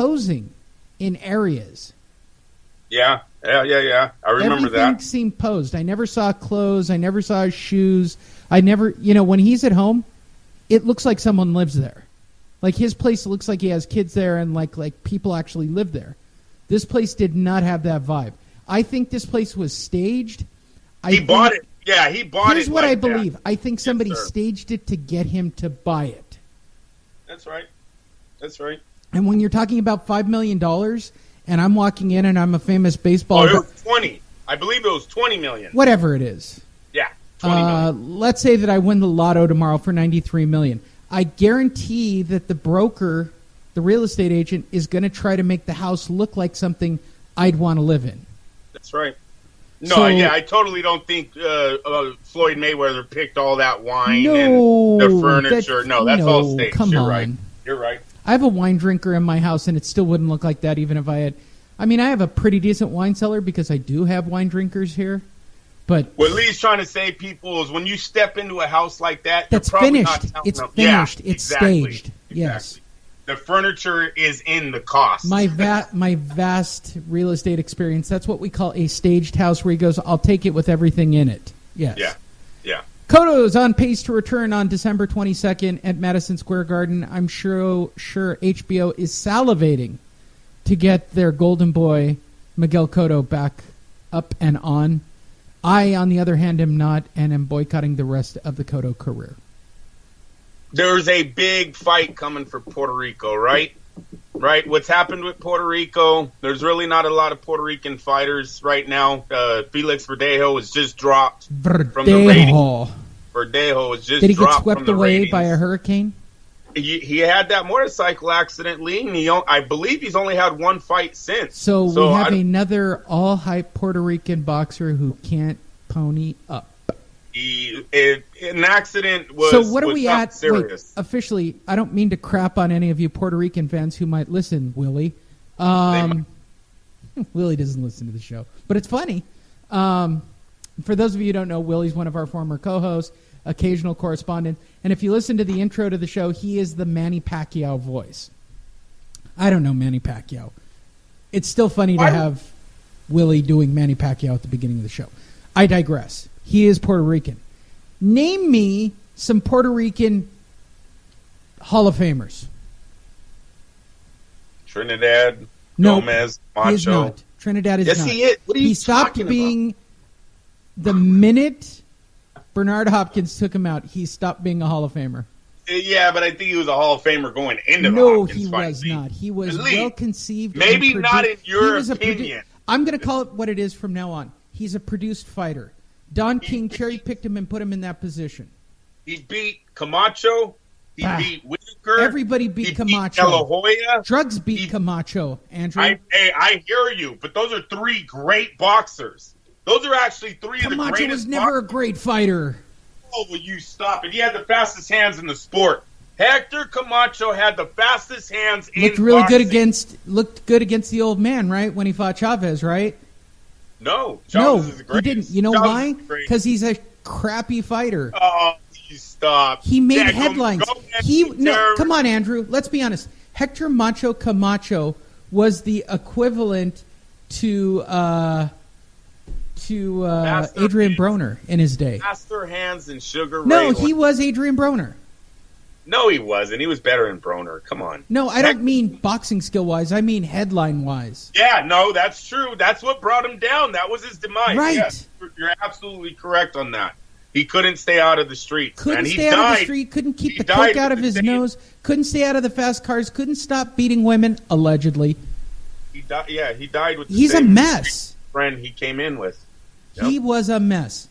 posing in areas. Yeah. I remember that. Everything seemed posed. I never saw clothes. I never saw shoes. I never, when he's at home, it looks like someone lives there. Like his place looks like he has kids there and like people actually live there. This place did not have that vibe. I think this place was staged. He bought it. Yeah, he bought it. Here's what I believe. I think somebody staged it to get him to buy it. That's right. And when you're talking about $5 million, and I'm walking in and I'm a famous baseball... Oh, it was 20. I believe it was 20 million. Whatever it is. Yeah, 20 million. Let's say that I win the lotto tomorrow for $93 million. I guarantee that the broker, the real estate agent, is going to try to make the house look like something I'd want to live in. That's right. No, I totally don't think Floyd Mayweather picked all that wine and the furniture. That's all staged. Come on. Right. You're right. I have a wine drinker in my house, and it still wouldn't look like that even if I had... I mean, I have a pretty decent wine cellar because I do have wine drinkers here. But what Lee's trying to say, people, is when you step into a house like that, that's you're probably finished. Not It's them. finished. Yeah, it's staged. Yes. The furniture is in the cost. My vast real estate experience, that's what we call a staged house, where he goes, I'll take it with everything in it. Yes. Yeah. Cotto is on pace to return on December 22nd at Madison Square Garden. I'm sure HBO is salivating to get their golden boy, Miguel Cotto, back up and on. I, on the other hand, am not, and am boycotting the rest of the Cotto career. There's a big fight coming for Puerto Rico, right? Right? What's happened with Puerto Rico, there's really not a lot of Puerto Rican fighters right now. Felix Verdejo was just dropped from the ratings. Verdejo was just dropped. Did he get swept away by a hurricane? He had that motorcycle accident, Lee, and I believe he's only had one fight since. So we have another all-hype Puerto Rican boxer who can't pony up. An accident was So what are we at? Serious. Wait, officially, I don't mean to crap on any of you Puerto Rican fans who might listen, Willie. Willie doesn't listen to the show, but it's funny. For those of you who don't know, Willie's one of our former co-hosts, occasional correspondent, and if you listen to the intro to the show, he is the Manny Pacquiao voice. I don't know Manny Pacquiao. It's still funny to have Willie doing Manny Pacquiao at the beginning of the show. I digress. He is Puerto Rican. Name me some Puerto Rican Hall of Famers. Trinidad, Gomez, Macho. He is not. Trinidad is not. Yes, he is. What are you He stopped talking being about? The minute Bernard Hopkins took him out, he stopped being a Hall of Famer. Yeah, but I think he was a Hall of Famer going into the No, Hopkins he fight. was not. He was Elite. well conceived. Maybe not in your opinion. I'm going to call it what it is from now on. He's a produced fighter. Don King cherry-picked him and put him in that position. He beat Camacho. He beat Whitaker. Everybody beat Camacho. Beat De La Hoya. Drugs beat Camacho, Andrew. I hear you, but those are three great boxers. Those are actually three of the greatest. Camacho was never a great fighter. Oh, will you stop it? He had the fastest hands in the sport. Hector Camacho had the fastest hands in boxing. Looked good against the old man, right? When he fought Chavez, right? No, Chavez is the greatest. He didn't. You know why? Because he's a crappy fighter. Oh, you stop. He made headlines. Come on, Andrew. Let's be honest. Hector Macho Camacho was the equivalent to Adrian Broner in his day. Master hands and Sugar Ray. No, he was Adrian Broner. No, he wasn't. He was better than Broner. Come on. No, I don't mean boxing skill-wise. I mean headline-wise. Yeah, no, that's true. That's what brought him down. That was his demise. Right. Yes, you're absolutely correct on that. He couldn't stay out of the street. Couldn't stay out of the street. Couldn't keep the coke out of his nose. Couldn't stay out of the fast cars. Couldn't stop beating women, allegedly. He died. Yeah, he died with the He's same a mess. Friend he came in with. Yep. He was a mess.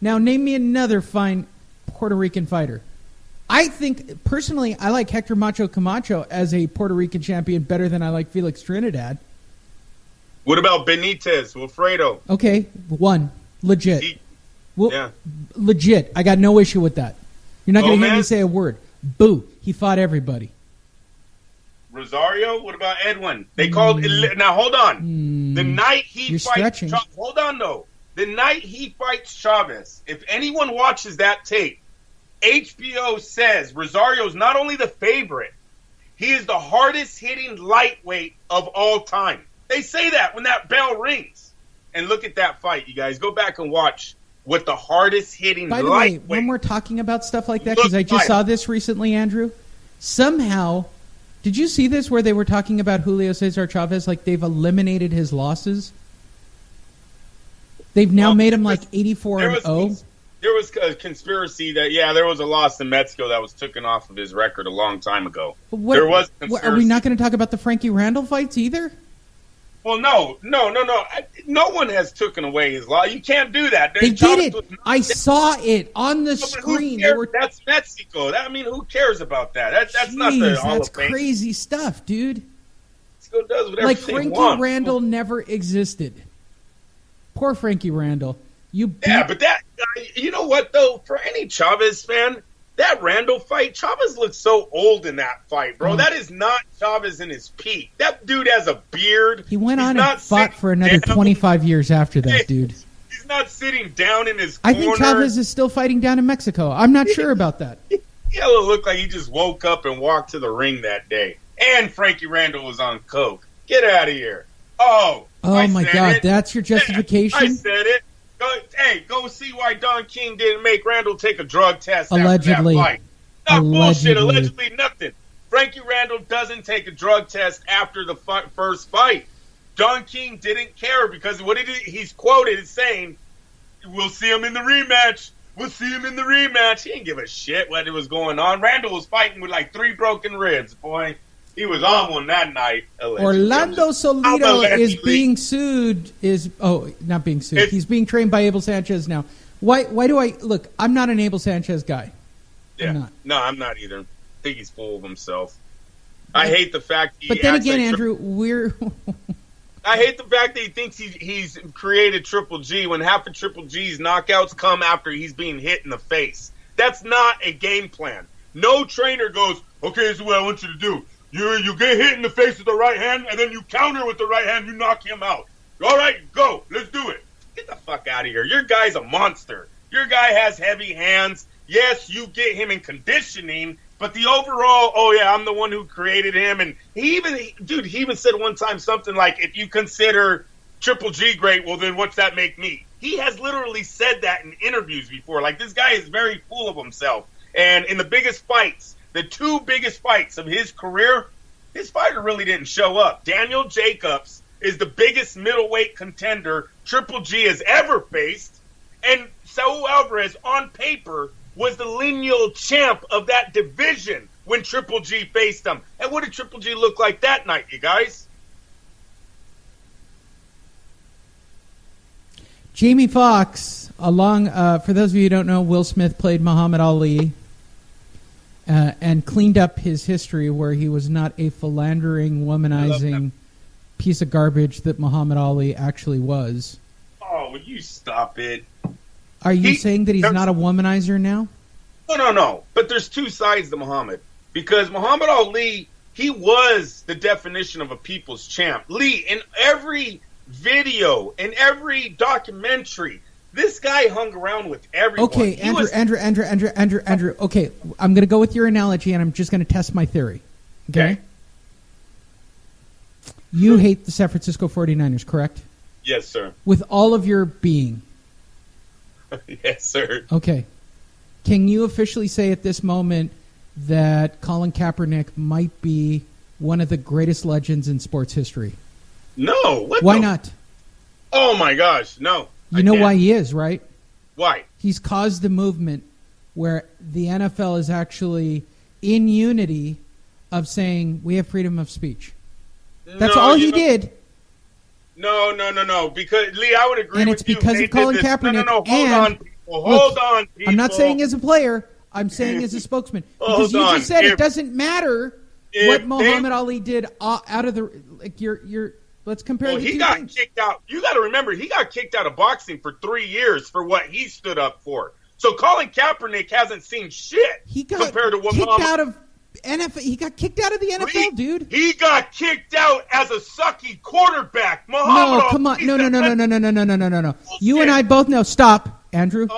Now, name me another fine Puerto Rican fighter. I think, personally, I like Hector Macho Camacho as a Puerto Rican champion better than I like Felix Trinidad. What about Benitez, Wilfredo? Okay, one. Legit. Legit. I got no issue with that. You're not going to hear me say a word. Boo. He fought everybody. Rosario? What about Edwin? They called... Now, hold on. The night he fights... Hold on, though. The night he fights Chavez, if anyone watches that tape, HBO says Rosario's not only the favorite, He is the hardest hitting lightweight of all time. They say that when that bell rings. And look at that fight, you guys. Go back and watch what the hardest hitting lightweight. By the way, when we're talking about stuff like that, because I just saw this recently, Andrew, somehow, did you see this where they were talking about Julio Cesar Chavez like they've eliminated his losses? They've now made him like 84-0. There was a conspiracy that, there was a loss in Mexico that was taken off of his record a long time ago. There was conspiracy. Are we not going to talk about the Frankie Randall fights either? Well, no. No one has taken away his law. You can't do that. They did it. I saw it on the screen. That's Mexico. Who cares about that? That's not the Hall of Fame. That's crazy stuff, dude. Mexico does whatever like they Frankie want. Randall never existed. Poor Frankie Randall. But that you know what though? For any Chavez fan, that Randall fight, Chavez looks so old in that fight, bro. That is not Chavez in his peak. That dude has a beard. He went on and fought for another 25 years after that, dude. He's not sitting down in his corner. I think Chavez is still fighting down in Mexico. I'm not sure about that. It'll look like he just woke up and walked to the ring that day. And Frankie Randall was on coke. Get out of here. Oh my God, that's your justification? I said it. Go see why Don King didn't make Randall take a drug test allegedly. after that fight. No, bullshit. Allegedly nothing. Frankie Randall doesn't take a drug test after the first fight. Don King didn't care because he's quoted as saying, "We'll see him in the rematch. We'll see him in the rematch." He didn't give a shit what was going on. Randall was fighting with like 3 broken ribs, boy. He was on one that night. Orlando Salido is being sued. Not being sued. He's being trained by Abel Sanchez now. Why do I look? I'm not an Abel Sanchez guy. Yeah. I'm not. No, I'm not either. I think he's full of himself. I hate the fact. But then again, Andrew, I hate the fact that he thinks he's created Triple G when half of Triple G's knockouts come after he's being hit in the face. That's not a game plan. No trainer goes, "Okay, this is what I want you to do. You get hit in the face with the right hand, and then you counter with the right hand, you knock him out. All right, go. Let's do it." Get the fuck out of here. Your guy's a monster. Your guy has heavy hands. Yes, you get him in conditioning, but the overall, I'm the one who created him. And he even said one time something like, "If you consider Triple G great, well, then what's that make me?" He has literally said that in interviews before. Like, this guy is very full of himself. And in the biggest fights, the 2 biggest fights of his career, his fighter really didn't show up. Daniel Jacobs is the biggest middleweight contender Triple G has ever faced. And Saul Alvarez, on paper, was the lineal champ of that division when Triple G faced him. And what did Triple G look like that night, you guys? Jamie Foxx, for those of you who don't know, Will Smith played Muhammad Ali. And cleaned up his history where he was not a philandering, womanizing piece of garbage that Muhammad Ali actually was. Oh, would you stop it? Are you saying that he's not a womanizer now? No. But there's 2 sides to Muhammad. Because Muhammad Ali, he was the definition of a people's champ. Lee, in every video, in every documentary, this guy hung around with everyone. Okay, Andrew. Okay, I'm going to go with your analogy, and I'm just going to test my theory. Okay? You hate the San Francisco 49ers, correct? Yes, sir. With all of your being. Yes, sir. Okay. Can you officially say at this moment that Colin Kaepernick might be one of the greatest legends in sports history? No. Why not? Oh, my gosh, no. You know why he is, right? Why? He's caused a movement where the NFL is actually in unity of saying we have freedom of speech. That's all he did. No. Because, Lee, I would agree with you. And it's because of Colin Kaepernick. No. Hold on, people. I'm not saying as a player. I'm saying as a spokesman. Because you just said it doesn't matter what Muhammad Ali did out of the let's compare the two he got things. kicked out. You got to remember, he got kicked out of boxing for 3 years for what he stood up for. So Colin Kaepernick hasn't seen shit compared to what kicked out of NFL. He got kicked out of the NFL, dude. He got kicked out as a sucky quarterback. No, come on. No. You and I both know. Stop, Andrew.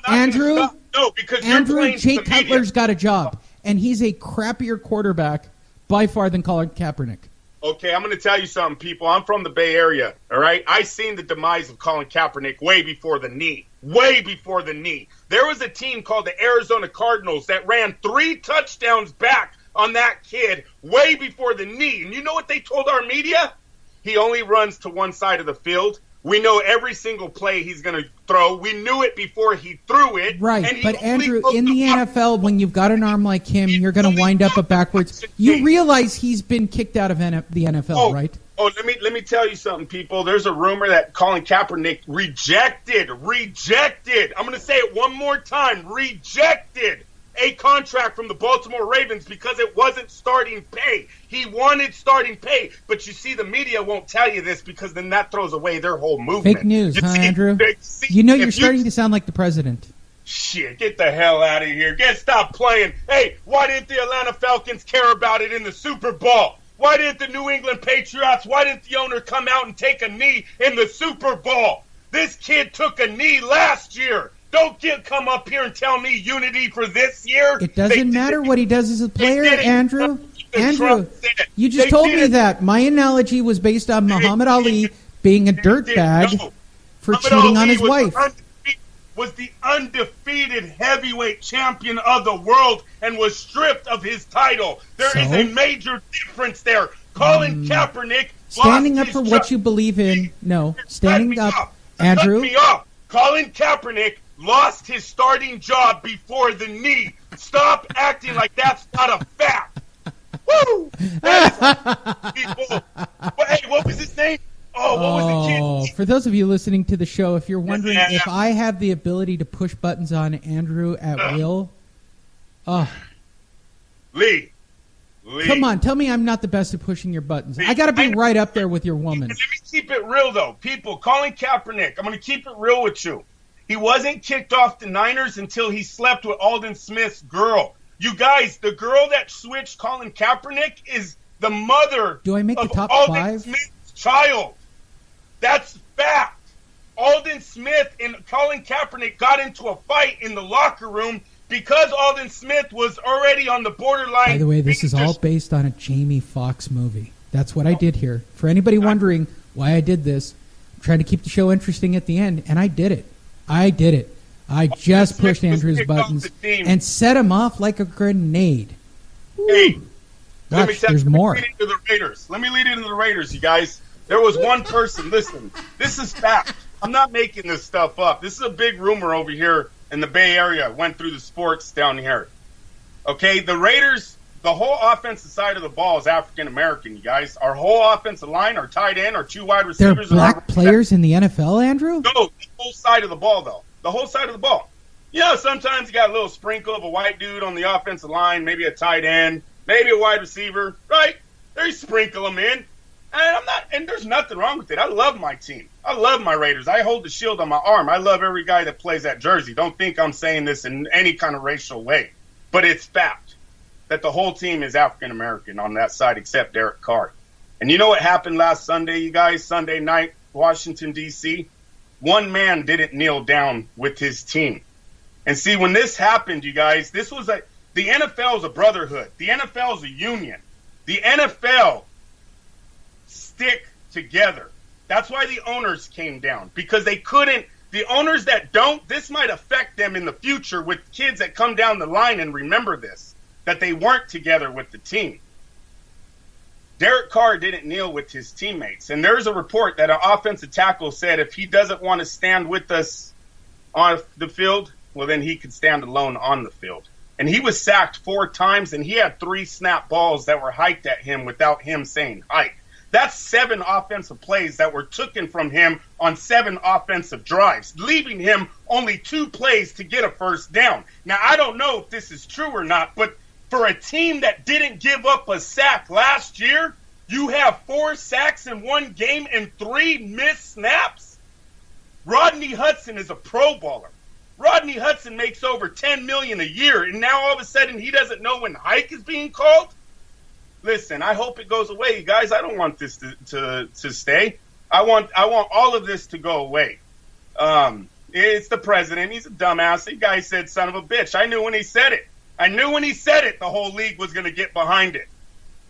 Andrew. No, because Andrew Jay Cutler's got a job, and he's a crappier quarterback by far than Colin Kaepernick. Okay, I'm going to tell you something, people. I'm from the Bay Area, all right? I seen the demise of Colin Kaepernick way before the knee. Way before the knee. There was a team called the Arizona Cardinals that ran 3 touchdowns back on that kid way before the knee. And you know what they told our media? He only runs to one side of the field. We know every single play he's going to throw. We knew it before he threw it. Right, but Andrew, in the NFL, when you've got an arm like him, you're going to wind up backwards. You realize he's been kicked out of the NFL, right? Oh, let me tell you something, people. There's a rumor that Colin Kaepernick rejected. I'm going to say it one more time. Rejected a contract from the Baltimore Ravens because it wasn't starting pay. He wanted starting pay, but you see, the media won't tell you this because then that throws away their whole movement. Fake news, Andrew? You know you're starting to sound like the president. Shit, get the hell out of here. Stop playing. Hey, why didn't the Atlanta Falcons care about it in the Super Bowl? Why didn't the New England Patriots, why didn't the owner come out and take a knee in the Super Bowl? This kid took a knee last year. Don't come up here and tell me unity for this year. It doesn't matter what he does as a player, Andrew. Andrew, you just told me that. My analogy was based on Muhammad Ali being a dirtbag for cheating on his wife. Was the undefeated heavyweight champion of the world and was stripped of his title. There is a major difference there. Colin Kaepernick standing up for what you believe in. No, standing up. Andrew. Cut me off. Colin Kaepernick lost his starting job before the knee. Stop acting like that's not a fact. Woo! People. Hey, what was his name? Oh, what was the kid? For those of you listening to the show, if you're wondering if I have the ability to push buttons on Andrew at will, Lee. Come on, tell me I'm not the best at pushing your buttons. I got to be right up there with your woman. Let me keep it real, though. People, Colin Kaepernick, I'm going to keep it real with you. He wasn't kicked off the Niners until he slept with Alden Smith's girl. You guys, the girl that switched Colin Kaepernick is the mother of Alden 5? Smith's child. That's fact. Alden Smith and Colin Kaepernick got into a fight in the locker room because Alden Smith was already on the borderline. By the way, this is all based on a Jamie Foxx movie. That's what I did here. For anybody wondering why I did this, I'm trying to keep the show interesting at the end, and I did it. I just pushed Andrew's buttons and set him off like a grenade. Hey, there's more. Let me lead into the Raiders, you guys. There was one person. Listen, this is fact. I'm not making this stuff up. This is a big rumor over here in the Bay Area. Went through the sports down here. Okay, the Raiders, the whole offensive side of the ball is African-American, you guys. Our whole offensive line, our tight end, our 2 wide receivers. There are black players in the NFL, Andrew? No, the whole side of the ball, though. The whole side of the ball. You know, sometimes you got a little sprinkle of a white dude on the offensive line, maybe a tight end, maybe a wide receiver, right? They sprinkle them in. And there's nothing wrong with it. I love my team. I love my Raiders. I hold the shield on my arm. I love every guy that plays that jersey. Don't think I'm saying this in any kind of racial way. But it's fact that the whole team is African-American on that side except Derek Carr. And you know what happened last Sunday, you guys? Sunday night, Washington, D.C.? One man didn't kneel down with his team. And see, when this happened, you guys, the NFL is a brotherhood. The NFL is a union. The NFL stick together. That's why the owners came down, because they couldn't. The owners that don't, this might affect them in the future with kids that come down the line and remember this, that they weren't together with the team. Derek Carr didn't kneel with his teammates. And there's a report that an offensive tackle said if he doesn't want to stand with us on the field, well, then he could stand alone on the field. And he was sacked 4 times, and he had 3 snap balls that were hiked at him without him saying hike. That's 7 offensive plays that were taken from him on 7 offensive drives, leaving him only 2 plays to get a first down. Now, I don't know if this is true or not, but for a team that didn't give up a sack last year, you have 4 sacks in 1 game and 3 missed snaps? Rodney Hudson is a Pro Bowler. Rodney Hudson makes over $10 million a year, and now all of a sudden he doesn't know when hike is being called? Listen, I hope it goes away, you guys. I don't want this to stay. I want all of this to go away. It's the president. He's a dumbass. The guy said son of a bitch. I knew when he said it. The whole league was going to get behind it.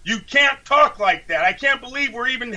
You can't talk like that. I can't believe we're even